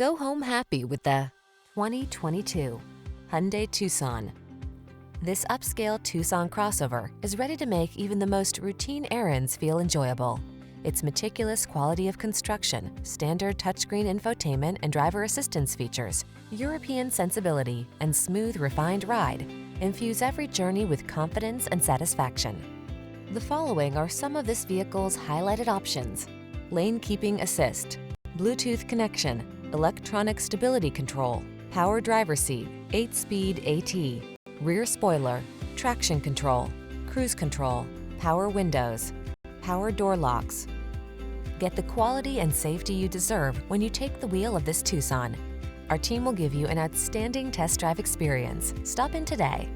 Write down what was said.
Go home happy with the 2022 Hyundai Tucson. This upscale Tucson crossover is ready to make even the most routine errands feel enjoyable. Its meticulous quality of construction, standard touchscreen infotainment and driver assistance features, European sensibility, and smooth, refined ride infuse every journey with confidence and satisfaction. The following are some of this vehicle's highlighted options: lane keeping assist, Bluetooth connection, electronic stability control, power driver seat, 8-speed AT, rear spoiler, traction control, cruise control, power windows, power door locks. Get the quality and safety you deserve when you take the wheel of this Tucson. Our team will give you an outstanding test drive experience. Stop in today.